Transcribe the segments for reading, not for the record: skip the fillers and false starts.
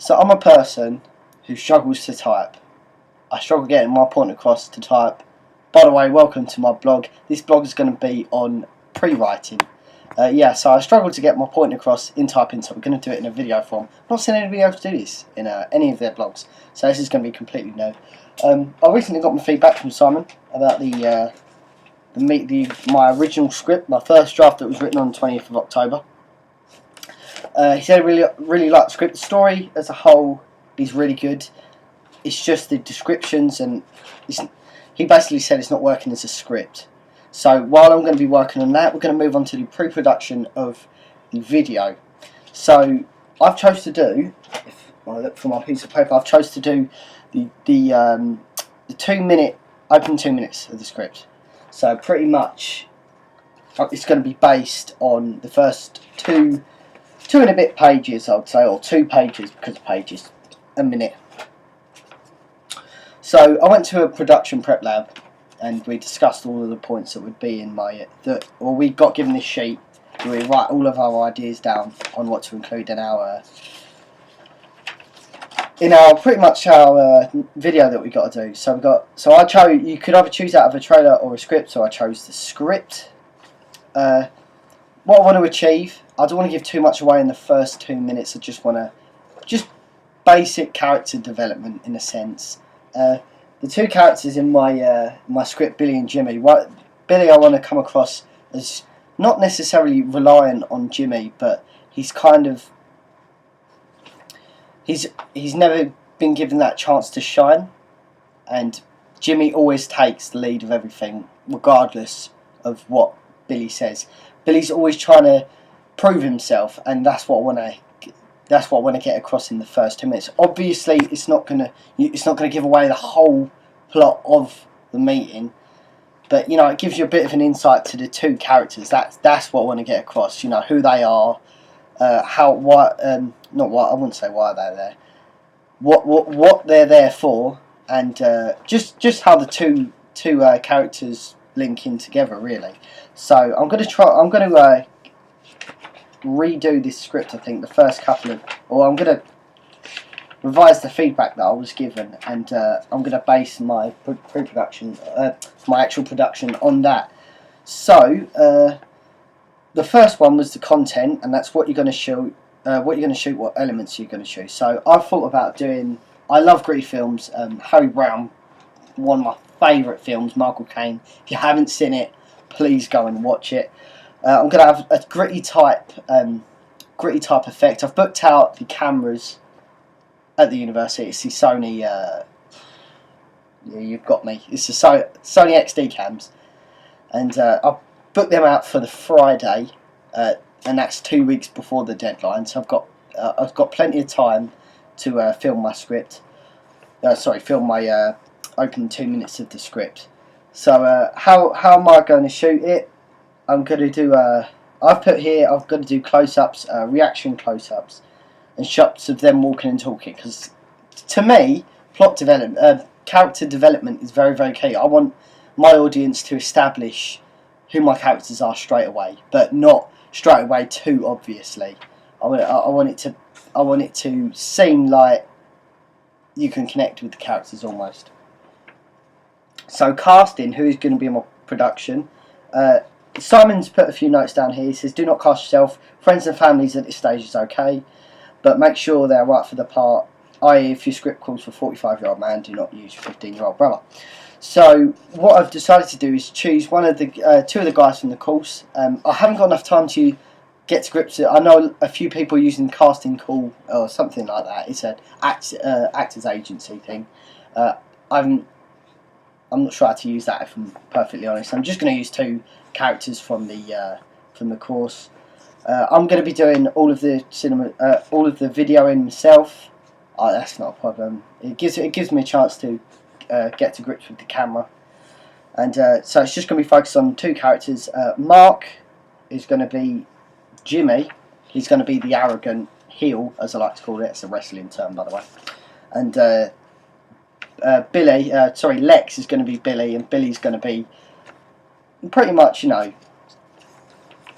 So I'm a person who struggles to type. I struggle getting my point across to type. By the way, welcome to my blog. This blog is going to be on pre-writing. So I struggle to get my point across in typing, so we're going to do it in a video form. I've not seen anybody else do this in any of their blogs, so this is going to be completely new. I recently got my feedback from Simon about my original script, my first draft that was written on the 20th of October. He said he really liked the script. The story as a whole is really good. It's just the descriptions, and he basically said it's not working as a script. So while I'm going to be working on that, we're going to move on to the pre-production of the video. So I've chose to do, if I look for my piece of paper, I've chose to do the 2 minute, open 2 minutes of the script. So pretty much it's going to be based on the first two and a bit pages, I would say, or 2 pages, because of pages, a minute. So I went to a production prep lab, and we discussed all of the points that would be in we got given this sheet where we write all of our ideas down on what to include in our pretty much our video that we got to do. So I chose, you could either choose out of a trailer or a script, so I chose the script. What I want to achieve, I don't want to give too much away in the first 2 minutes. I just want to basic character development in a sense. The 2 characters in my script, Billy and Jimmy. Billy, I want to come across as not necessarily reliant on Jimmy, but he's never been given that chance to shine, and Jimmy always takes the lead of everything, regardless of what Billy says. Billy's always trying to prove himself, and that's what I want to get across in the first 2 minutes. Obviously, it's not gonna give away the whole plot of the meeting, but it gives you a bit of an insight to the 2 characters. That's what I want to get across. Who they are, I wouldn't say why they're there, what they're there for, and just how the two characters link in together, really. So I'm going to redo this script. I think the first couple of, I'm going to revise the feedback that I was given, and I'm going to base my pre-production, my actual production on that. So the first one was the content, and that's what you're going to shoot. What elements you're going to shoot. So I've thought about doing. I love gritty films. Harry Brown, one of my favourite films. Michael Caine. If you haven't seen it, please go and watch it. I'm going to have a gritty type effect. I've booked out the cameras at the university. It's the Sony. Yeah, you've got me. It's the Sony XD cams, and I've booked them out for the Friday, and that's 2 weeks before the deadline. So I've got plenty of time to film my script. Film my opening 2 minutes of the script. So how am I going to shoot it? I'm going to do. I've put here. I've got to do close-ups, reaction close-ups, and shots of them walking and talking. Because to me, plot development, character development is very, very key. I want my audience to establish who my characters are straight away, but not straight away too obviously. I want it to seem like you can connect with the characters almost. So casting, who is going to be in my production? Simon's put a few notes down here. He says, do not cast yourself. Friends and families at this stage is okay, but make sure they're right for the part. I.e., if your script calls for a 45-year-old man, do not use your 15-year-old brother. So what I've decided to do is choose one of the 2 of the guys from the course. I haven't got enough time to get to grips with it. I know a few people using Casting Call or something like that. It's an actors agency thing. I'm not sure how to use that, if I'm perfectly honest. I'm just going to use 2 characters from the course. I'm going to be doing all of the videoing myself. That's not a problem. It gives me a chance to get to grips with the camera, and so it's just going to be focused on 2 characters. Mark is going to be Jimmy. He's going to be the arrogant heel, as I like to call it. It's a wrestling term, by the way. And Lex is going to be Billy, and Billy's going to be pretty much,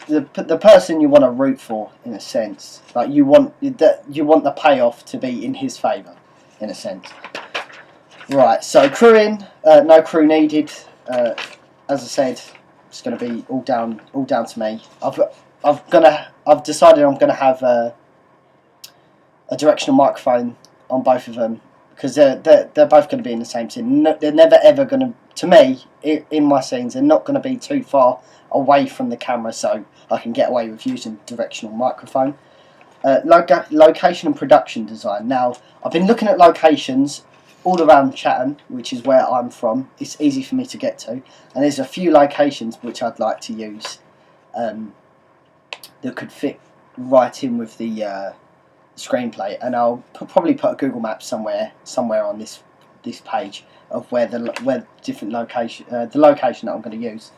the person you want to root for, in a sense. Like you want the payoff to be in his favour, in a sense. Right. So crewing, no crew needed. As I said, it's going to be all down to me. I've decided I'm going to have a directional microphone on both of them, because they're both going to be in the same scene. No, they're never ever going to me, in my scenes, they're not going to be too far away from the camera, so I can get away with using directional microphone. Location and production design. Now, I've been looking at locations all around Chatham, which is where I'm from. It's easy for me to get to, and there's a few locations which I'd like to use that could fit right in with the screenplay, and I'll probably put a Google Map somewhere on this page of where different location the location that I'm going to use.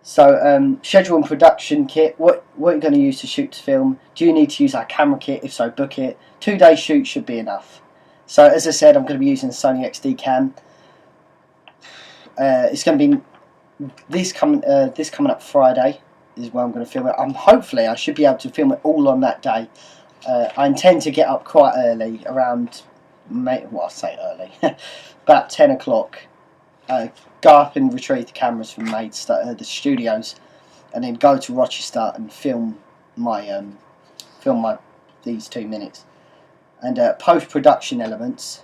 So schedule and production kit. What are you going to use to shoot to film? Do you need to use our camera kit? If so, book it. 2-day shoot should be enough. So as I said, I'm going to be using Sony XD Cam. It's going to be this coming up Friday is where I'm going to film it. Hopefully I should be able to film it all on that day. I intend to get up quite early, around, I say early, about 10 o'clock. Go up and retrieve the cameras from the studios, and then go to Rochester and film these 2 minutes. And post-production elements,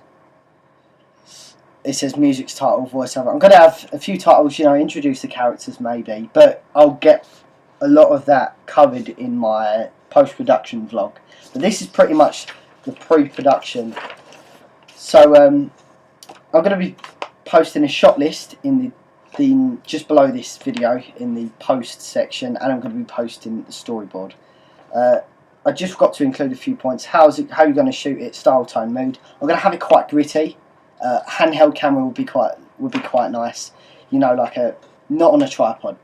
it says music's title, voiceover. I'm going to have a few titles, introduce the characters maybe, but I'll get a lot of that covered in my post-production vlog. But this is pretty much the pre-production. So I'm going to be posting a shot list in the just below this video in the post section, and I'm going to be posting the storyboard. I just got to include a few points. How you're going to shoot it, style, tone, mood. I'm going to have it quite gritty. Handheld camera would be quite nice. Like not on a tripod,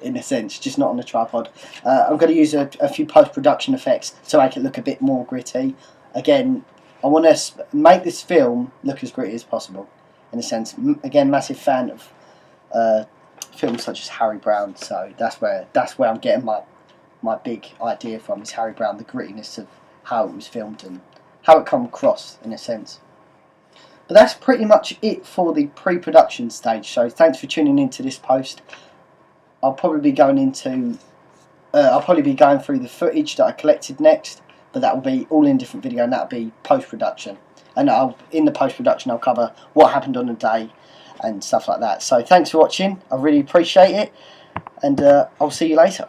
in a sense, just not on a tripod. I'm going to use a few post-production effects to make it look a bit more gritty. Again, I want to make this film look as gritty as possible, in a sense. Again, massive fan of films such as Harry Brown, so that's where I'm getting my big idea from, is Harry Brown, the grittiness of how it was filmed and how it come across, in a sense. But that's pretty much it for the pre-production stage, so thanks for tuning into this post. I'll probably be going through the footage that I collected next, but that will be all in a different video, and that'll be post-production. And in the post-production I'll cover what happened on the day and stuff like that. So thanks for watching, I really appreciate it, and I'll see you later.